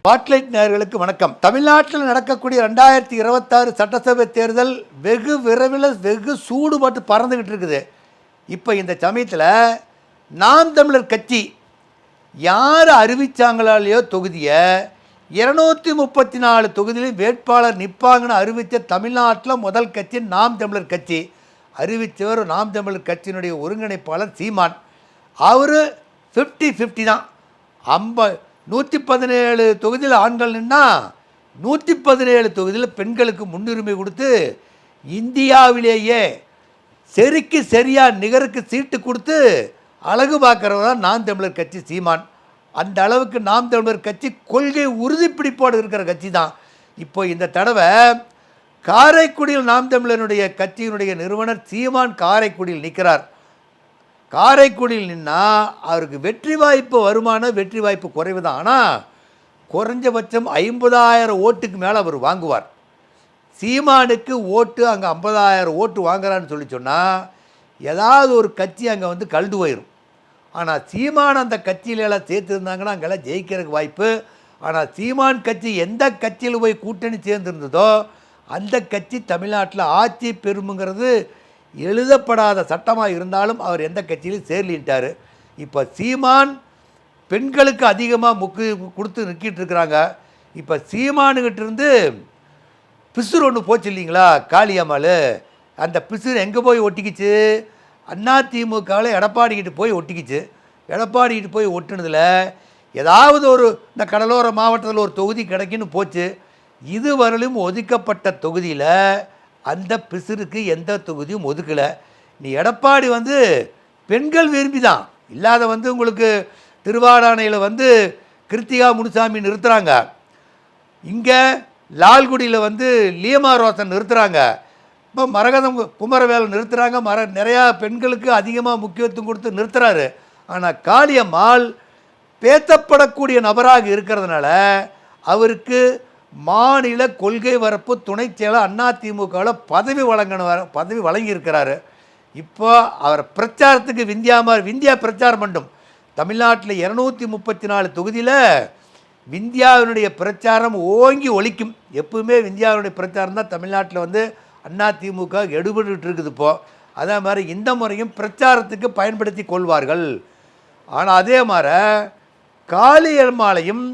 Spotlight நேயர்களுக்கு வணக்கம். தமிழ்நாட்டில் நடக்கக்கூடிய 2026 சட்டசபை தேர்தல் வெகு விரைவில் வெகு சூடுபட்டு பறந்துக்கிட்டு இருக்குது. இப்போ இந்த சமயத்தில் நாம் தமிழர் கட்சி யார் அறிவித்தாங்களாலேயோ தொகுதியை 234 தொகுதியிலும் வேட்பாளர் நிற்பாங்கன்னு அறிவித்த தமிழ்நாட்டில் முதல் கட்சி நாம் தமிழர் கட்சி. அறிவித்தவர் நாம் தமிழர் கட்சியினுடைய ஒருங்கிணைப்பாளர் சீமான். அவர் 50-50 தான். 117 தொகுதியில் ஆண்கள் நின்னா 117 தொகுதியில் பெண்களுக்கு முன்னுரிமை கொடுத்து இந்தியாவிலேயே சரிக்கு சரியாக நிகருக்கு சீட்டு கொடுத்து அழகு பார்க்குறவர் தான் நாம் தமிழர் கட்சி சீமான். அந்த அளவுக்கு நாம் தமிழர் கட்சி கொள்கை உறுதிப்பிடிப்போடு இருக்கிற கட்சி தான். இப்போ இந்த தடவை காரைக்குடியில் நாம் தமிழனுடைய கட்சியினுடைய நிறுவனர் சீமான் காரைக்குடியில் நிற்கிறார். காரைக்குடியில் நின்னால் அவருக்கு வெற்றி வாய்ப்பு வெற்றி வாய்ப்பு குறைவு தான். ஆனால் குறைஞ்சபட்சம் 50,000 ஓட்டுக்கு மேலே அவர் வாங்குவார். சீமானுக்கு ஓட்டு அங்கே 50,000 ஓட்டு வாங்குறான்னு சொன்னால் ஏதாவது ஒரு கட்சி அங்கே வந்து கழுது போயிடும். ஆனால் சீமான் அந்த கட்சியிலெல்லாம் சேர்த்துருந்தாங்கன்னா அங்கெல்லாம் ஜெயிக்கிறதுக்கு வாய்ப்பு. ஆனால் சீமான் கட்சி எந்த கட்சியில் போய் கூட்டணி சேர்ந்துருந்ததோ அந்த கட்சி தமிழ்நாட்டில் ஆட்சி பெறுமுங்கிறது எழுதப்படாத சட்டமாக இருந்தாலும் அவர் எந்த கட்சியிலும் சேர்லிட்டார். இப்போ சீமான் பெண்களுக்கு அதிகமாக கொடுத்து நிற்கிட்டு இருக்கிறாங்க. இப்போ சீமானுக்கிட்ட இருந்து பிசுறு ஒன்று போச்சு இல்லைங்களா, காளியம்மாள். அந்த பிசுறு எங்கே போய் ஒட்டிக்கிச்சு? அதிமுகவில் எடப்பாடிக்கிட்டு போய் ஒட்டிக்கிச்சு. எடப்பாடிக்கிட்டு போய் ஒட்டுனதில் ஏதாவது ஒரு இந்த கடலோர மாவட்டத்தில் ஒரு தொகுதி கிடைக்குன்னு போச்சு. இதுவரையிலும் ஒதுக்கப்பட்ட தொகுதியில் அந்த பிசுருக்கு எந்த தொகுதியும் ஒதுக்கலை. நீ எடப்பாடி வந்து பெண்கள் விரும்பி தான் இல்லாத உங்களுக்கு திருவாடானையில் கிருத்திகா முனுசாமி நிறுத்துகிறாங்க. இங்கே லால்குடியில் லீமா ரோசன் நிறுத்துகிறாங்க. இப்போ மரகதம் குமரவேலன் நிறுத்துகிறாங்க. நிறையா பெண்களுக்கு அதிகமாக முக்கியத்துவம் கொடுத்து நிறுத்துகிறாரு. ஆனால் காளியம்மாள் பேசப்படக்கூடிய நபராக இருக்கிறதுனால அவருக்கு மாநில கொள்கை வரப்பு துணை செயலர் அதிமுகவில் பதவி வழங்கியிருக்கிறாரு. இப்போ அவர் பிரச்சாரத்துக்கு விந்தியா பிரச்சாரம் பண்ணும். தமிழ்நாட்டில் 234 தொகுதியில் விந்தியாவினுடைய பிரச்சாரம் ஓங்கி ஒலிக்கும். எப்பவுமே விந்தியாவினுடைய பிரச்சாரம் தான் தமிழ்நாட்டில் அதிமுக எடுபட்டு இருக்குது. இப்போது அதே மாதிரி இந்த முறையும் பிரச்சாரத்துக்கு பயன்படுத்தி கொள்வார்கள். ஆனால் அதே மாதிரி காளியம்மாளையும்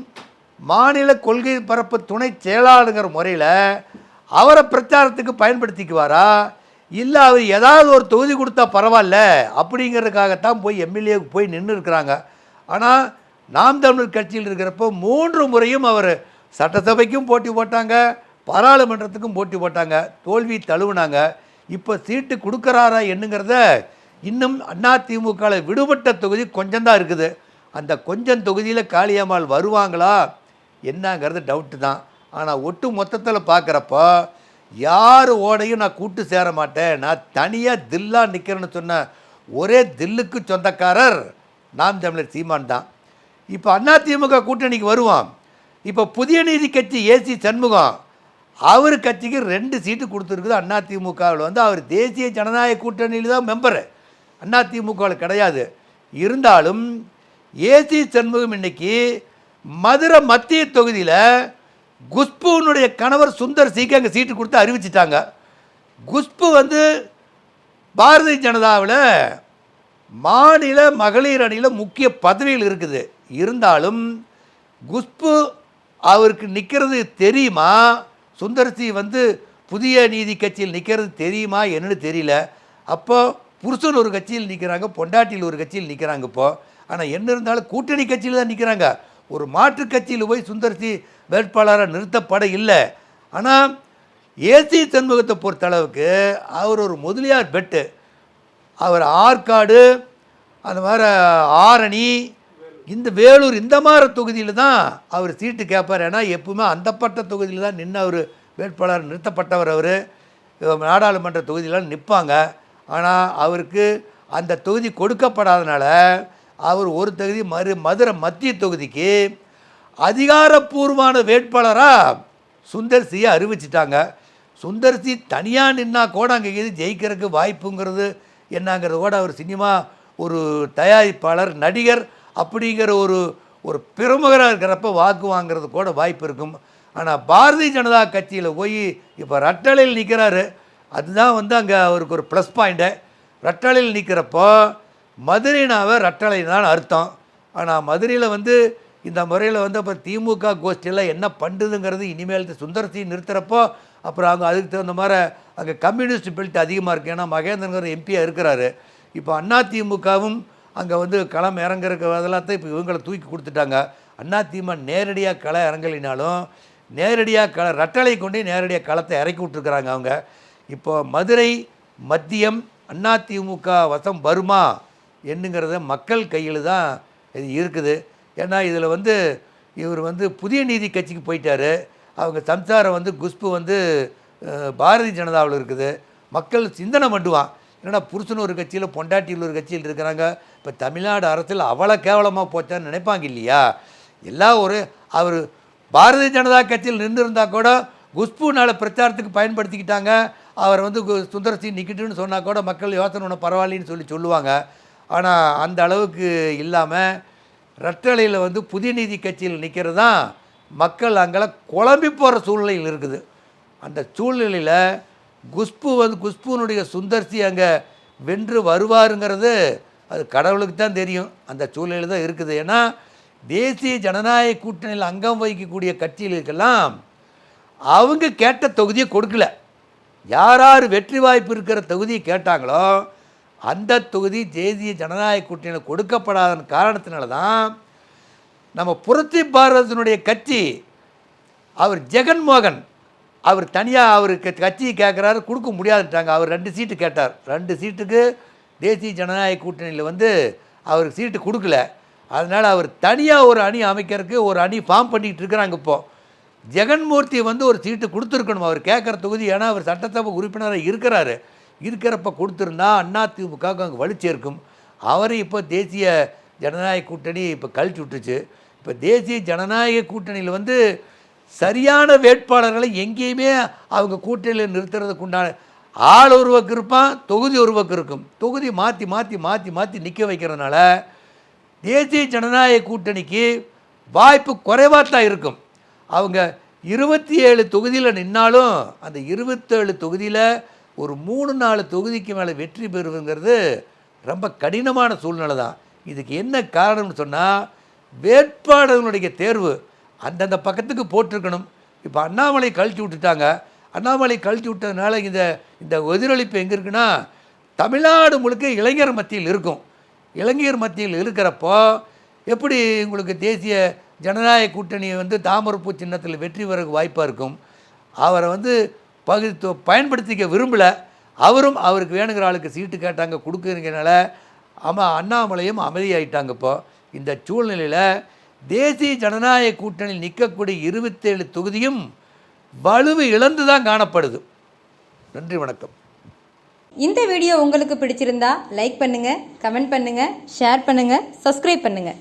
மாநில கொள்கை பரப்பு துணை செயலாளருங்கிற முறையில் அவரை பிரச்சாரத்துக்கு பயன்படுத்திக்குவாரா, இல்லை அவர் ஏதாவது ஒரு தொகுதி கொடுத்தா பரவாயில்ல அப்படிங்கிறதுக்காகத்தான் போய் எம்எல்ஏவுக்கு போய் நின்று இருக்கிறாங்க. ஆனால் நாம் தமிழர் கட்சியில் இருக்கிறப்போ 3 முறையும் அவர் சட்டசபைக்கும் போட்டி போட்டாங்க, பாராளுமன்றத்துக்கும் போட்டி போட்டாங்க, தோல்வி தழுவுனாங்க. இப்போ சீட்டு கொடுக்குறாரா என்னங்கிறத இன்னும் அதிமுகவில் விடுபட்ட தொகுதி கொஞ்சம்தான் இருக்குது. அந்த கொஞ்சம் தொகுதியில் காளியம்மாள் வருவாங்களா என்னங்கிறது டவுட்டு தான். ஆனால் ஒட்டு மொத்தத்தில் பார்க்குறப்போ யார் ஓடையும் நான் கூட்டு சேர மாட்டேன், நான் தனியாக தில்லாக நிற்கிறேன்னு சொன்ன ஒரே தில்லுக்கு சொந்தக்காரர் நாம் தமிழர் சீமான் தான். இப்போ அதிமுக கூட்டணிக்கு வருவான். இப்போ புதிய நீதி கட்சி ஏசி சண்முகம் அவர் கட்சிக்கு 2 சீட்டு கொடுத்துருக்குது. அதிமுகவில் அவர் தேசிய ஜனநாயக கூட்டணியில் தான் மெம்பரு, அதிமுகவில் கிடையாது. இருந்தாலும் ஏசி சண்முகம் இன்னைக்கு மதுரை மத்திய தொகுதியில் குஷ்புனுடைய கணவர் சுந்தர் சிக்கு அங்கே சீட்டு கொடுத்து அறிவிச்சிட்டாங்க. குஷ்பு பாரதிய ஜனதாவில் மாநில மகளிர் அணியில் முக்கிய பதவியில் இருக்குது. இருந்தாலும் குஷ்பு அவருக்கு நிற்கிறது தெரியுமா, சுந்தர்சி புதிய நீதி கட்சியில் நிற்கிறது தெரியுமா என்னன்னு தெரியல. அப்போ புருஷன் ஒரு கட்சியில் நிற்கிறாங்க, பொண்டாட்டியில் ஒரு கட்சியில் நிற்கிறாங்க. இப்போது ஆனால் என்ன இருந்தாலும் கூட்டணி கட்சியில் தான் நிற்கிறாங்க. ஒரு மாற்று கட்சியில் போய் சுந்தர்சி வேட்பாளராக நிறுத்தப்பட இல்லை. ஆனால் ஏசி சண்முகத்தை பொறுத்தளவுக்கு அவர் ஒரு முதலியார் பெட்டு. அவர் ஆற்காடு, அந்த மாதிரி ஆரணி, இந்த வேலூர் இந்த மாதிரி தொகுதியில் தான் அவர் சீட்டு கேட்பார். ஏன்னா எப்பவுமே அந்தப்பட்ட தொகுதியில் தான் நின்று அவர் வேட்பாளர் நிறுத்தப்பட்டவர். அவர் நாடாளுமன்ற தொகுதியில் நிற்பாங்க. ஆனால் அவருக்கு அந்த தொகுதி கொடுக்கப்படாதனால அவர் ஒரு தொகுதி மதுரை மத்திய தொகுதிக்கு அதிகாரப்பூர்வமான வேட்பாளராக சுந்தர்சியை அறிவிச்சிட்டாங்க. சுந்தர்சி தனியாக நின்னா கூட அங்கே எது ஜெயிக்கிறதுக்கு வாய்ப்புங்கிறது என்னங்கிறது கூட அவர் சினிமா ஒரு தயாரிப்பாளர் நடிகர் அப்படிங்கிற ஒரு பிரமுகராக இருக்கிறப்ப வாக்கு வாங்கிறது கூட வாய்ப்பு இருக்கும். ஆனால் பாரதிய ஜனதா கட்சியில் போய் இப்போ ரெட்டலையில் நிற்கிறாரு. அதுதான் வந்து அங்கே அவருக்கு ஒரு ப்ளஸ் பாயிண்ட்டு. ரெட்டலையில் நிற்கிறப்போ மதுரைனாவே ரெட்டலை தான் அர்த்தம். ஆனால் மதுரையில் வந்து இந்த முறையில் வந்து அப்போ திமுக கோஷ்டியில் என்ன பண்ணுதுங்கிறது இனிமேல் சுந்தரசி நிறுத்துகிறப்போ அப்புறம் அவங்க அதுக்கு தகுந்த மாதிரி அங்கே கம்யூனிஸ்ட் பெல்ட் அதிகமாக இருக்குது. ஏன்னா மகேந்திரங்கிற எம்பியாக இருக்கிறாரு. இப்போ அதிமுகவும் அங்கே வந்து களம் இறங்குறக்கு அதெல்லாத்தையும் இப்போ இவங்களை தூக்கி கொடுத்துட்டாங்க. அதிமுக நேரடியாக களம் இறங்கலினாலும் நேரடியாக ரெட்டலை கொண்டு நேரடியாக களத்தை இறக்கி விட்டுருக்குறாங்க அவங்க. இப்போ மதுரை மத்தியம் அதிமுக வசம் வருமா என்னங்கிறத மக்கள் கையில் தான் இது இருக்குது. ஏன்னா இதில் வந்து இவர் வந்து புதிய நீதி கட்சிக்கு போயிட்டார். அவங்க சம்சாரம் வந்து குஷ்பு வந்து பாரதிய ஜனதாவில் இருக்குது. மக்கள் சிந்தனை பண்ணுவான், ஏன்னா புருஷன் ஒரு கட்சியில் பொண்டாட்டியில் ஒரு கட்சியில் இருக்கிறாங்க. இப்போ தமிழ்நாடு அரசில் அவ்வளோ கேவலமாக போச்சான்னு நினைப்பாங்க இல்லையா. எல்லாம் ஒரு அவர் பாரதிய ஜனதா கட்சியில் நின்று இருந்தால் கூட குஷ்புனால் பிரச்சாரத்துக்கு பயன்படுத்திக்கிட்டாங்க. அவர் வந்து சுந்தரசி நிற்கிட்டுன்னு சொன்னால் கூட மக்கள் யோசனை ஒன்று பரவாயில்லைன்னு சொல்லுவாங்க. ஆனால் அந்த அளவுக்கு இல்லாமல் ரெட்டலையில் வந்து புதிய நீதி கட்சியில் நிற்கிறது தான் மக்கள் அங்கே குழம்பி போகிற சூழ்நிலையில் இருக்குது. அந்த சூழ்நிலையில் குஷ்புனுடைய சுந்தர்சி அங்கே வென்று வருவாருங்கிறது அது கடவுளுக்கு தான் தெரியும். அந்த சூழ்நிலையில் தான் இருக்குது. ஏன்னா தேசிய ஜனநாயக கூட்டணியில் அங்கம் வகிக்கக்கூடிய கட்சிகளுக்கெல்லாம் அவங்க கேட்ட தொகுதியை கொடுக்கல. யார் வெற்றி வாய்ப்பு இருக்கிற தொகுதியை கேட்டாங்களோ அந்த தொகுதி தேசிய ஜனநாயக கூட்டணியில் கொடுக்கப்படாத காரணத்தினால தான் நம்ம புரட்சி பாரதத்தினுடைய கட்சி அவர் ஜெகன்மோகன் அவர் தனியாக அவருக்கு கட்சியை கேட்குறாரு, கொடுக்க முடியாதுட்டாங்க. அவர் 2 சீட்டு கேட்டார். 2 சீட்டுக்கு தேசிய ஜனநாயக கூட்டணியில் வந்து அவருக்கு சீட்டு கொடுக்கல. அதனால் அவர் தனியாக ஒரு அணி அமைக்கிறதுக்கு ஒரு அணி ஃபார்ம் பண்ணிக்கிட்டு இருக்கிறாங்க. இப்போது ஜெகன்மூர்த்தி வந்து ஒரு சீட்டு கொடுத்துருக்கணும் அவர் கேட்குற தொகுதி. ஏன்னா அவர் சட்டசபை உறுப்பினராக இருக்கிறப்ப கொடுத்துருந்தா அதிமுகவுக்கு அங்கே வலுச்சேர்க்கும். அவர் இப்போ தேசிய ஜனநாயக கூட்டணி இப்போ கழிச்சு விட்டுச்சு. இப்போ தேசிய ஜனநாயக கூட்டணியில் வந்து சரியான வேட்பாளர்களை எங்கேயுமே அவங்க கூட்டணியில் நிறுத்துறதுக்கு உண்டான ஆள் ஒரு பக்கம் இருப்பான், தொகுதி ஒரு பக்கம் இருக்கும். தொகுதி மாற்றி மாற்றி மாற்றி மாற்றி நிற்க வைக்கிறதுனால தேசிய ஜனநாயக கூட்டணிக்கு வாய்ப்பு குறைவாக தான் இருக்கும். அவங்க 27 தொகுதியில் நின்னாலும் அந்த 27 தொகுதியில் ஒரு 3-4 தொகுதிக்கு மேலே வெற்றி பெறுவதுங்கிறது ரொம்ப கடினமான சூழ்நிலை தான். இதுக்கு என்ன காரணம்னு சொன்னால் வேட்பாளர்களுடைய தேர்வு அந்தந்த பக்கத்துக்கு போட்டிருக்கணும். இப்போ அண்ணாமலை கழிச்சு விட்டுட்டாங்க. அண்ணாமலை கழிச்சு விட்டதுனால இந்த எதிரொலிப்பு எங்கே இருக்குன்னா தமிழ்நாடு முழுக்க இளைஞர் மத்தியில் இருக்கும். இளைஞர் மத்தியில் இருக்கிறப்போ எப்படி உங்களுக்கு தேசிய ஜனநாயக கூட்டணி வந்து தாமரைப்பூ சின்னத்தில் வெற்றி பெற வாய்ப்பாக இருக்கும். அவரை வந்து பயன்படுத்திக்க விரும்பலை. அவருக்கு வேணுங்கிற ஆளுக்கு சீட்டு கேட்டாங்க, கொடுக்குறதுனால அண்ணாமலையும் அமைதியாயிட்டாங்க. இப்போ இந்த சூழ்நிலையில் தேசிய ஜனநாயக கூட்டணியில் நிற்கக்கூடிய 27 தொகுதியும் வலுவு இழந்து தான் காணப்படுது. நன்றி, வணக்கம். இந்த வீடியோ உங்களுக்கு பிடிச்சிருந்தா லைக் பண்ணுங்கள், கமெண்ட் பண்ணுங்கள், ஷேர் பண்ணுங்கள், சப்ஸ்கிரைப் பண்ணுங்கள்.